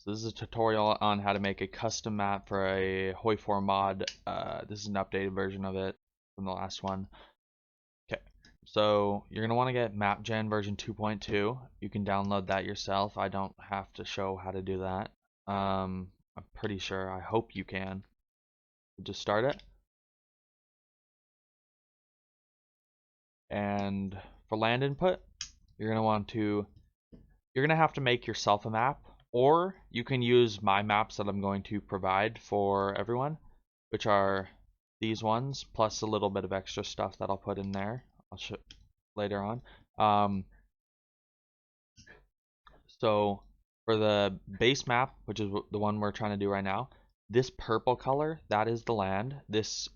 So this is a tutorial on how to make a custom map for a Hoi4 mod. This is an updated version of it from the last one. Okay, so you're gonna want to get MapGen version 2.2. You can download that yourself. I don't have to show how to do that. I'm pretty sure. I hope you can. Just start it. And for land input, you're gonna have to make yourself a map, or you can use my maps that I'm going to provide for everyone, which are these ones plus a little bit of extra stuff that I'll put in there. I'll show later on. So for the base map, which is the one we're trying to do right now, this purple color, that is the land. This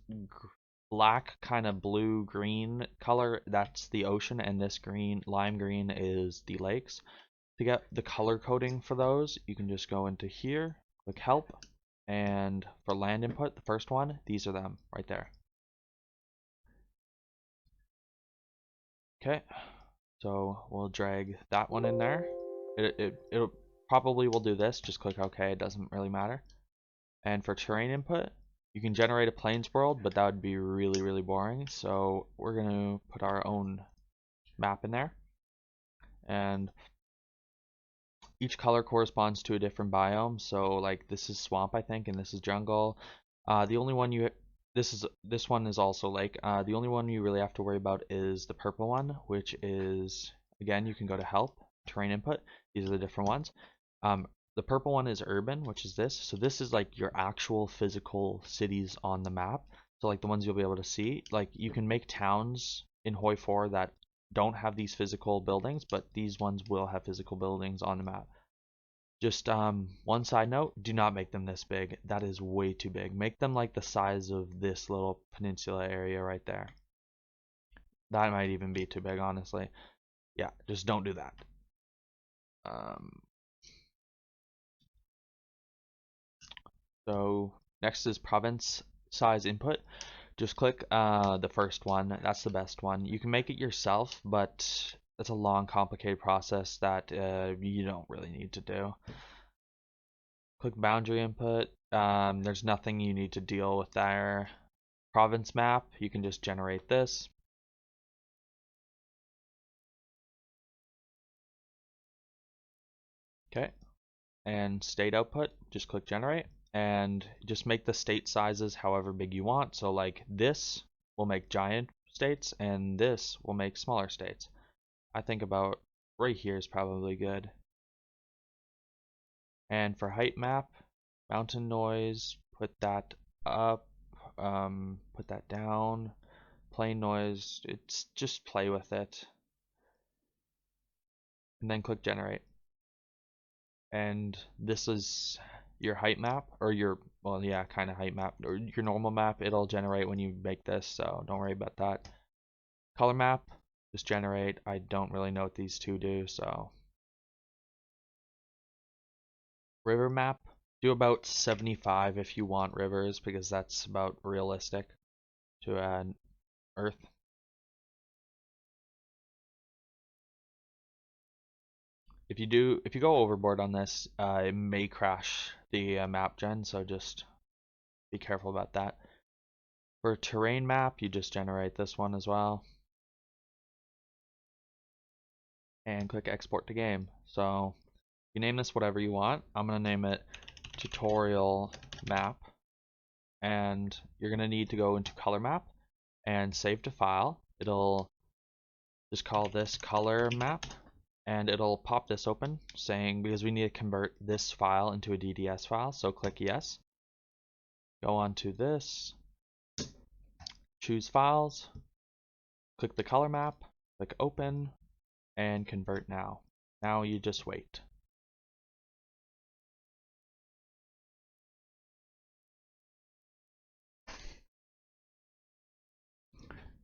black kind of blue green color, that's the ocean, and this green lime green is the lakes. To get the color coding for those, you can just go into here, click help, and for land input, the first one, these are them right there. Okay, so we'll drag that one in there. It'll probably will do this, just click OK, it doesn't really matter. And for terrain input, you can generate a plains world, but that would be really boring, so we're going to put our own map in there. And each color corresponds to a different biome, so like this is swamp, I think, and this is jungle. The only one this one is also lake. The only one you really have to worry about is the purple one, which is, again, you can go to help, terrain input. These are the different ones. The purple one is urban, which is this. So this is like your actual physical cities on the map. So like the ones you'll be able to see. Like you can make towns in Hoi4 that don't have these physical buildings, but these ones will have physical buildings on the map. Just one side note, do not make them this big. That is way too big. Make them like the size of this little peninsula area right there. That might even be too big, honestly. Yeah, just don't do that. So next is province size input. Just click the first one. That's the best one. You can make it yourself, but it's a long, complicated process that you don't really need to do. Click boundary input. There's nothing you need to deal with there. Province map, you can just generate this. Okay. And state output, just click generate. And just make the state sizes however big you want. So like this will make giant states, and this will make smaller states. I think about right here is probably good. And for height map, mountain noise, put that up, put that down. Plain noise, it's just play with it. And then click generate. And this is your height map, or your, well, yeah, kind of height map, or your normal map. It'll generate when you make this, so don't worry about that. Color map, just generate. I don't really know what these two do, so. River map, do about 75 if you want rivers, because that's about realistic to add Earth. If you go overboard on this, it may crash the map gen, so just be careful about that. For terrain map, you just generate this one as well. And click export to game. So you name this whatever you want. I'm going to name it tutorial map. And you're going to need to go into color map and save to file. It'll just call this color map. And it'll pop this open saying, because we need to convert this file into a DDS file. So click yes. Go on to this. Choose files. Click the color map. Click open. And convert now. Now you just wait.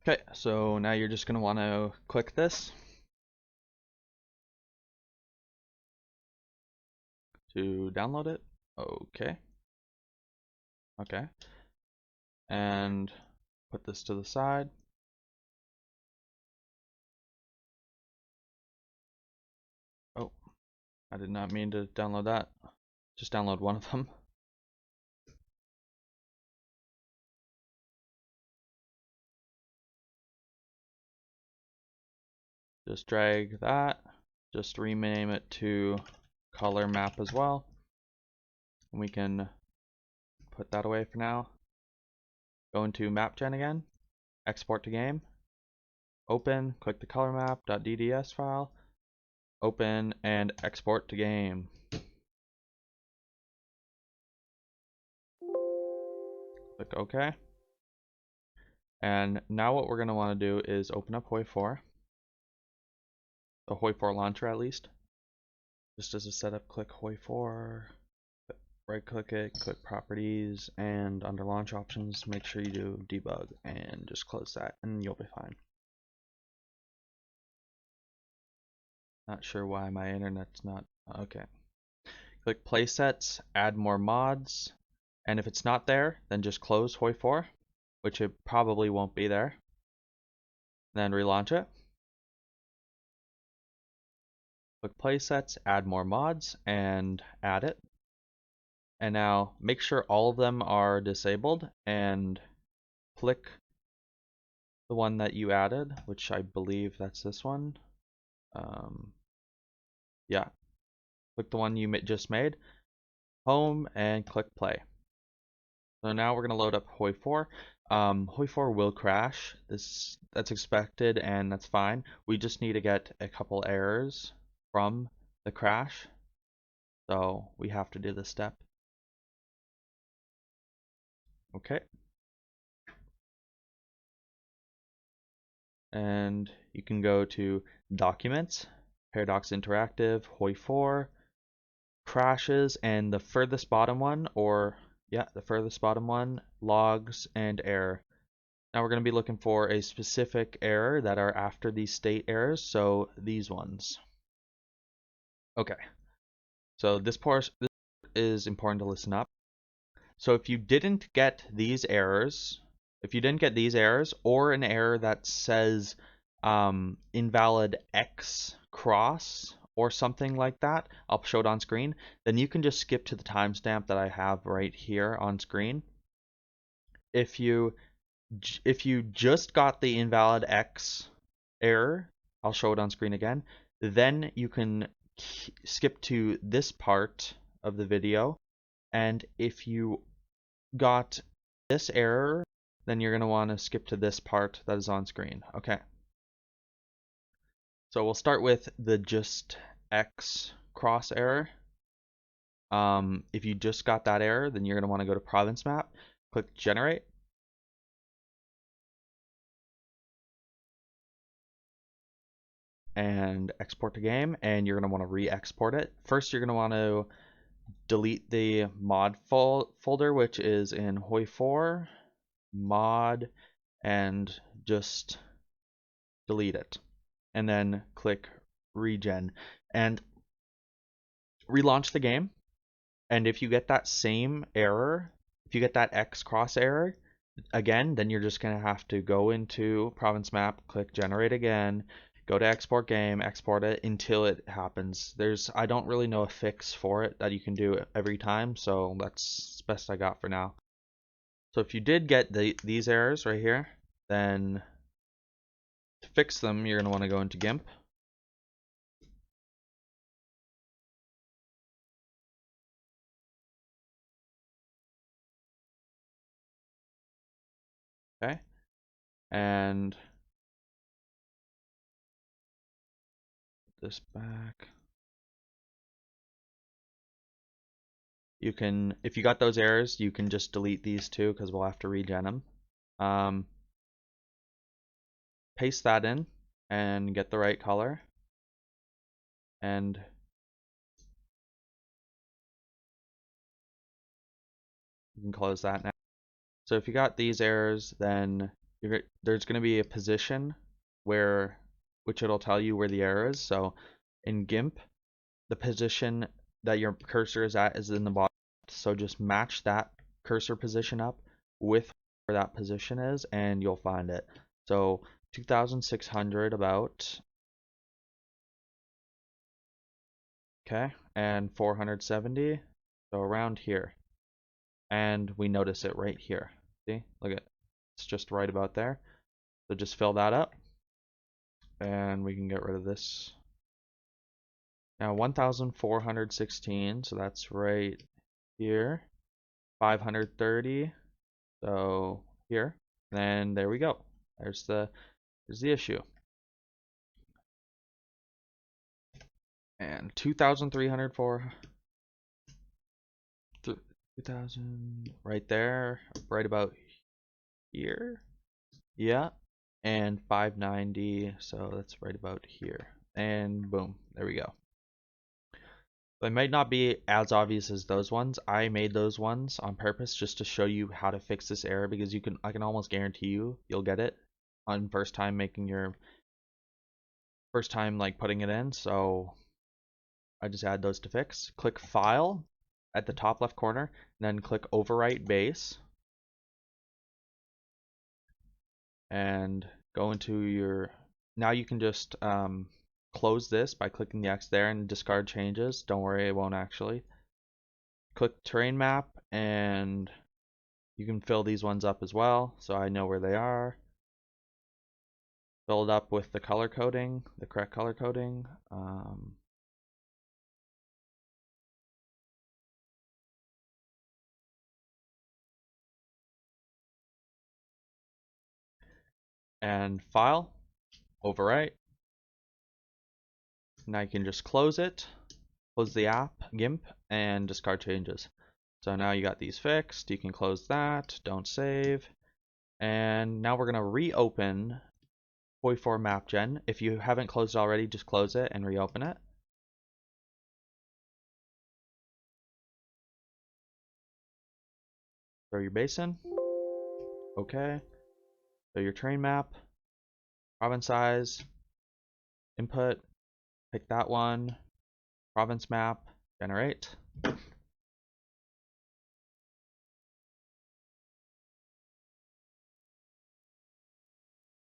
Okay, so now you're just going to want to click this to download it. Okay. Okay. And put this to the side. Oh, I did not mean to download that. Just download one of them. Just drag that. Just rename it to color map as well. And we can put that away for now. Go into MapGen again. Export to game. Open. Click the color map.dds file. Open and export to game. Click OK. And now what we're going to want to do is open up Hoi4. The Hoi4 launcher at least. Just as a setup, click Hoi4. Right click it, click properties, and under launch options, make sure you do debug and just close that and you'll be fine. Not sure why my internet's not okay. Click playsets, add more mods, and if it's not there, then just close Hoi4, which it probably won't be there. Then relaunch it. Click playsets, add more mods, and add it. And now make sure all of them are disabled and click the one that you added, which I believe that's this one. Yeah, click the one you just made, home, and click play. So now we're going to load up Hoi4. Hoi4 will crash. That's expected and that's fine. We just need to get a couple errors from the crash. So we have to do this step. Okay. And you can go to Documents, Paradox Interactive, Hoi4, Crashes, and the furthest bottom one, the furthest bottom one, Logs and Error. Now we're going to be looking for a specific error that are after these state errors, so these ones. Okay, so this part is important to listen up. So if you didn't get these errors, or an error that says invalid X cross or something like that, I'll show it on screen, then you can just skip to the timestamp that I have right here on screen. If you just got the invalid X error, I'll show it on screen again, then you can skip to this part of the video, and if you got this error, then you're going to want to skip to this part that is on screen. Okay. So we'll start with the just X cross error. If you just got that error, then you're going to want to go to province map, click generate. And export to game, and you're going to want to re-export it. First, you're going to want to delete the mod folder, which is in Hoi4, mod, and just delete it. And then click regen and relaunch the game. And if you get that same error, if you get that X cross error again, then you're just going to have to go into province map, click generate again, go to export game, export it until it happens. I don't really know a fix for it that you can do every time, so that's the best I got for now. So if you did get these errors right here, then to fix them, you're going to want to go into GIMP. Okay, and put this back. You can, if you got those errors, you can just delete these two because we'll have to regen them. Paste that in and get the right color. And you can close that now. So if you got these errors, then there's going to be a position which it'll tell you where the error is. So in GIMP, the position that your cursor is at is in the bottom. So just match that cursor position up with where that position is, and you'll find it. So 2600 about. Okay, and 470 So around here. And we notice it right here. See? Look at it. It's just right about there. So just fill that up. And we can get rid of this. Now 1416, so that's right here. 530, so here. And there we go. There's the issue. And 2,304, 2,000 right there, right about here. Yeah, and 590, so that's right about here. And boom, there we go. They might not be as obvious as those ones. I made those ones on purpose just to show you how to fix this error, because I can almost guarantee you'll get it on first time like putting it in. So I just add those to fix. Click File at the top left corner, and then click Overwrite Base, and go into your. Now you can just close this by clicking the X there and discard changes. Don't worry, it won't actually. Click Terrain Map, and you can fill these ones up as well, so I know where they are. Fill it up with the color coding, the correct color coding. And File, Overwrite. Now you can just close it, close the app, GIMP, and discard changes. So now you got these fixed. You can close that, don't save. And now we're going to reopen Hoi4 MapGen. If you haven't closed it already, just close it and reopen it. Throw your basin. Okay. So your terrain map, province size, input, pick that one, province map, generate.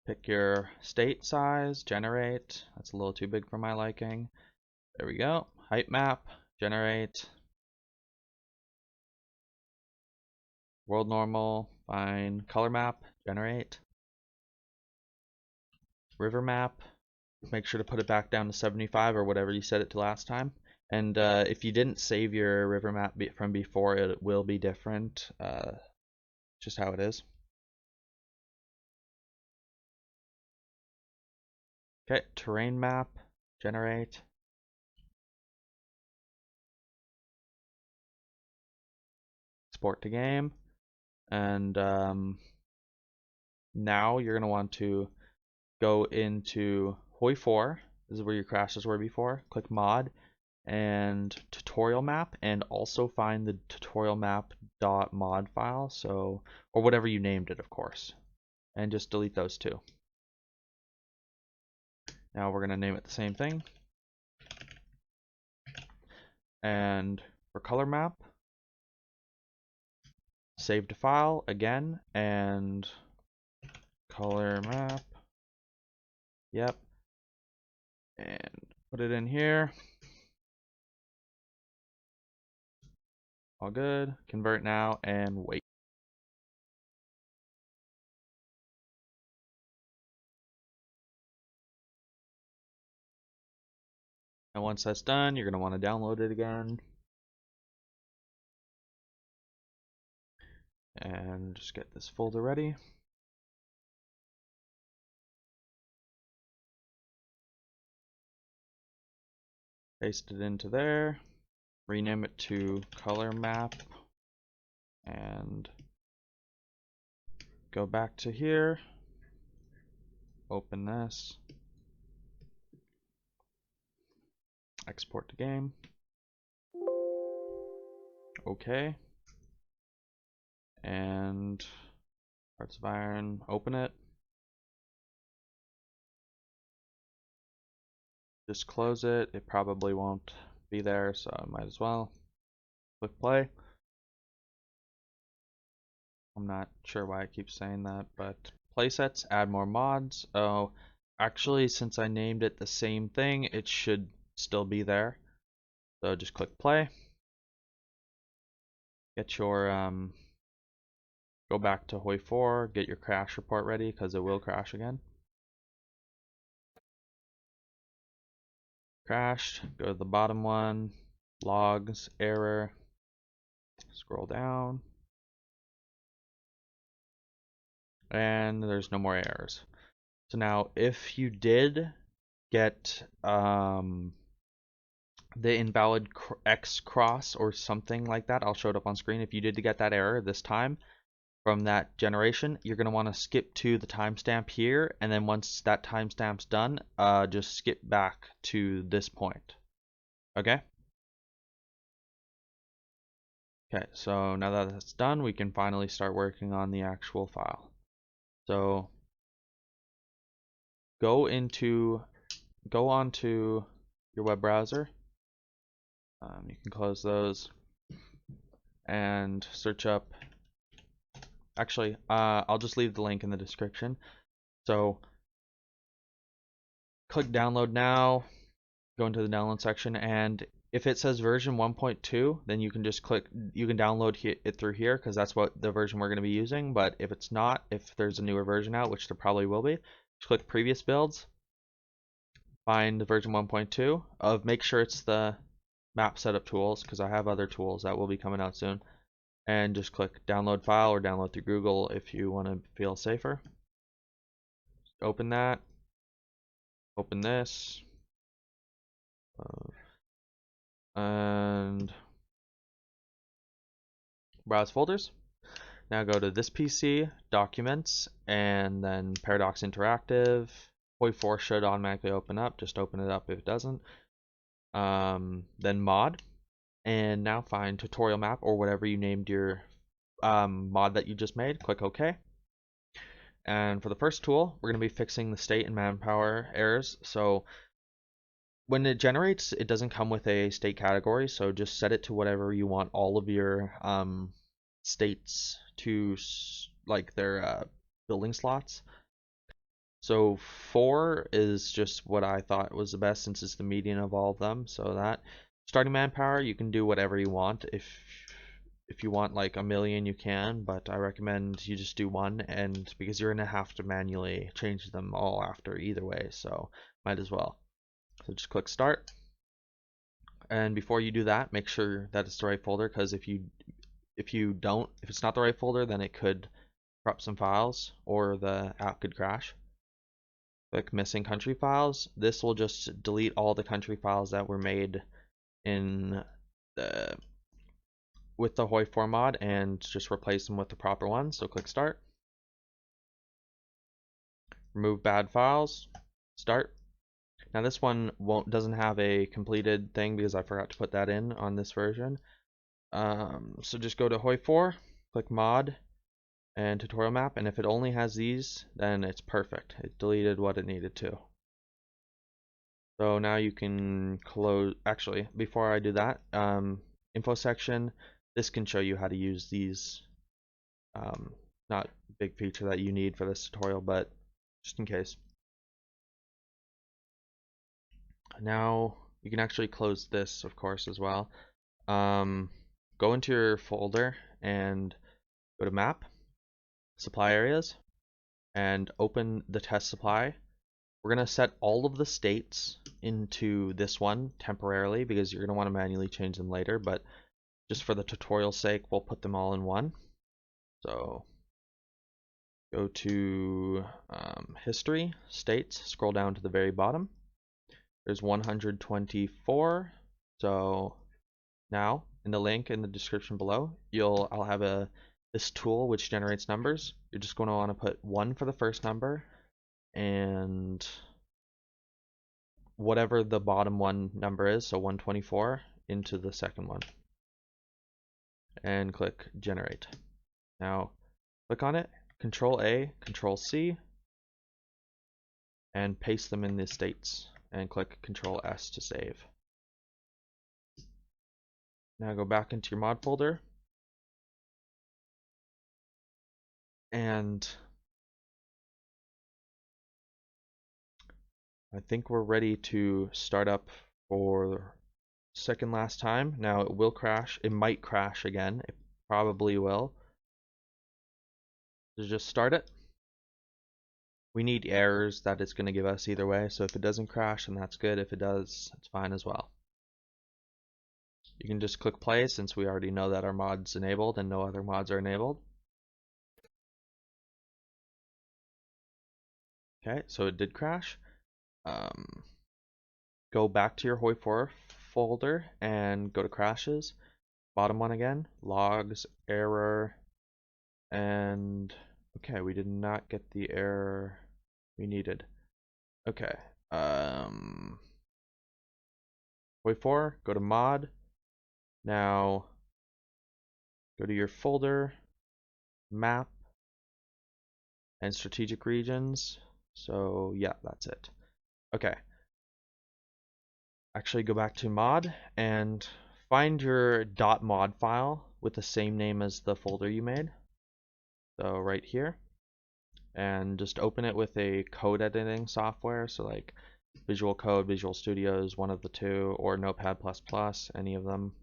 Pick your state size, generate. That's a little too big for my liking. There we go. Height map, generate. World normal, fine. Color map, generate. River map, make sure to put it back down to 75 or whatever you set it to last time. And if you didn't save your river map from before, it will be different. Just how it is. Okay, terrain map, generate. Export to game. And now you're going to want to go into Hoi4. This is where your crashes were before. Click mod and tutorial map, and also find the tutorial map.mod file, so, or whatever you named it, of course, and just delete those two. Now we're going to name it the same thing. And for color map, save to file again, and color map, yep, and put it in here. All good. Convert now and wait. And once that's done, you're going to want to download it again. And just get this folder ready. Paste it into there. Rename it to color map. And go back to here. Open this. Export to game. Okay. And Hearts of Iron, open it. Just close it. It probably won't be there, so I might as well. Click play. I'm not sure why I keep saying that, but playsets, add more mods. Oh, actually, since I named it the same thing, it should still be there. So just click play. get your go back to Hoi4, get your crash report ready because it will crash again. Crashed, go to the bottom one, logs, error, scroll down, and there's no more errors. So now if you did get the invalid X cross or something like that, I'll show it up on screen. If you did get that error this time from that generation, you're going to want to skip to the timestamp here, and then once that timestamp's done, just skip back to this point. Okay? Okay, so now that that's done, we can finally start working on the actual file. So go onto your web browser. You can close those and search up. Actually, I'll just leave the link in the description. So click download now, go into the download section, and if it says version 1.2, then you can just you can download it through here because that's what the version we're going to be using. But if it's not, if there's a newer version out, which there probably will be, just click previous builds, find the version 1.2 of, make sure it's the map setup tools because I have other tools that will be coming out soon, and just click download file or download through Google if you want to feel safer. Open that, open this, and browse folders. Now go to this PC, documents, and then Paradox Interactive. Hoi4 should automatically open up, just open it up if it doesn't. Then mod, and now find tutorial map or whatever you named your mod that you just made. Click OK. And for the first tool, we're going to be fixing the state and manpower errors. So when it generates, it doesn't come with a state category, so just set it to whatever you want all of your states to, like their building slots. So 4 is just what I thought was the best since it's the median of all of them. So that starting manpower, you can do whatever you want. If you want like 1,000,000, you can, but I recommend you just do 1, and because you're gonna have to manually change them all after either way, so might as well. So just click start, and before you do that, make sure that it's the right folder, because if it's not the right folder, then it could corrupt some files or the app could crash. Click missing country files. This will just delete all the country files that were made in with the Hoi4 mod and just replace them with the proper ones. So click start. Remove bad files. Start. Now this one doesn't have a completed thing because I forgot to put that in on this version. So just go to Hoi4, click mod and tutorial map, and if it only has these, then it's perfect. It deleted what it needed to. So now you can close. Actually, before I do that, info section. This can show you how to use these. Not a big feature that you need for this tutorial, but just in case. Now you can actually close this, of course, as well. Go into your folder and go to map, supply areas, and open the test supply. We're going to set all of the states into this one temporarily because you're going to want to manually change them later, but just for the tutorial's sake, we'll put them all in one. So go to history, states, scroll down to the very bottom. There's 124. So now in the link in the description below, I'll have this tool which generates numbers. You're just going to want to put 1 for the first number and whatever the bottom one number is, so 124, into the second one. And click generate. Now click on it, Control A, Control C, and paste them in the states, and click Control S to save. Now go back into your mod folder, and I think we're ready to start up for second last time. Now it will crash. It might crash again Probably will. Just start it. We need errors that it's going to give us either way, so if it doesn't crash, then that's good. If it does, it's fine as well. You can just click play since we already know that our mod's enabled and no other mods are enabled. Okay, so it did crash. Go back to your Hoi4 folder and go to crashes. Bottom one again, logs, error, and okay, we did not get the error we needed. Okay, Hoi4, go to mod. Now go to your folder, map, and strategic regions. So yeah, that's it. Okay. Actually go back to mod and find your .mod file with the same name as the folder you made. So right here. And just open it with a code editing software. So like Visual Code, Visual Studios, one of the two, or Notepad++, any of them.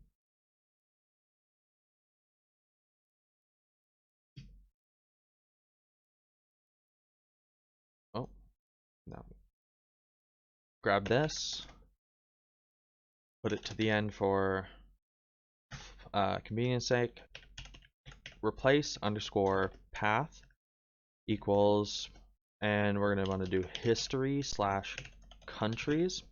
Oh, no. Grab this, put it to the end for convenience sake. Replace underscore path equals, and we're going to want to do history slash countries.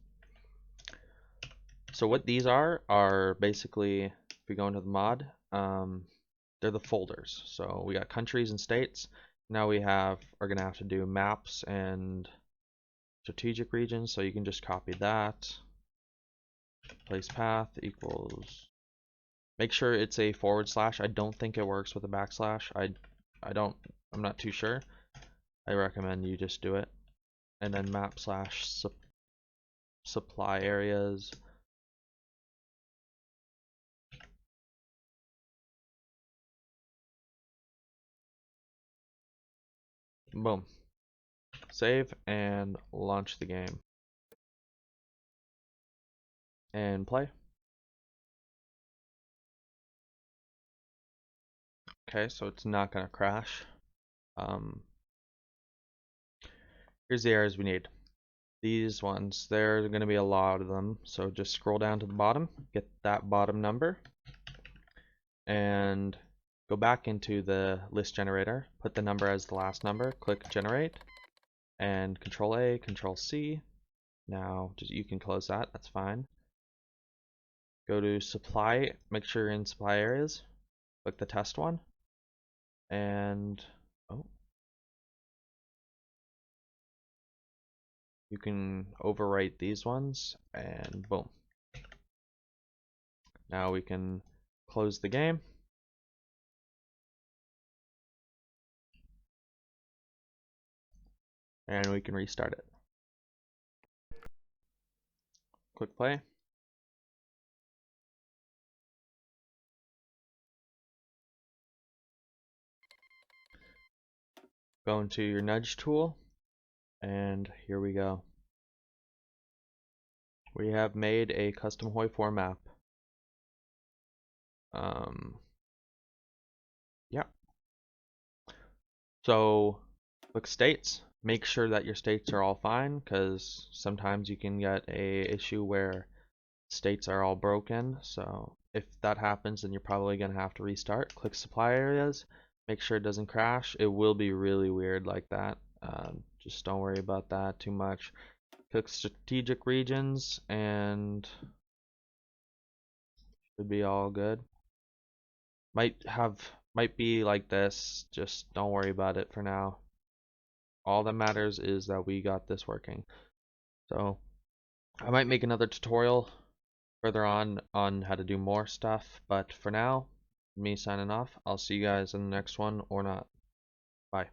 So what these are basically, if we go into the mod, they're the folders. So we got countries and states. Now we are going to have to do maps and strategic regions. So you can just copy that. Place path equals. Make sure it's a /. I don't think it works with a backslash. I'm not too sure. I recommend you just do it. And then map / supply areas. Boom. Save and launch the game. And play. Okay, so it's not going to crash. Here's the errors we need. These ones, there are going to be a lot of them. So just scroll down to the bottom, get that bottom number, and go back into the list generator, put the number as the last number, click generate, and Control A, Control C. Now you can close that, that's fine. Go to supply, make sure you're in supply areas, click the test one, and you can overwrite these ones, and boom. Now we can close the game. And we can restart it. Click play. Go into your nudge tool, and here we go. We have made a custom Hoi4 map. Yeah. So, click states. Make sure that your states are all fine, because sometimes you can get a issue where states are all broken. So if that happens, then you're probably gonna have to restart. Click supply areas. Make sure it doesn't crash. It will be really weird like that. Just don't worry about that too much. Click strategic regions and should be all good. Might be like this, just don't worry about it for now. All that matters is that we got this working. So I might make another tutorial further on how to do more stuff, but for now, me signing off. I'll see you guys in the next one or not. Bye.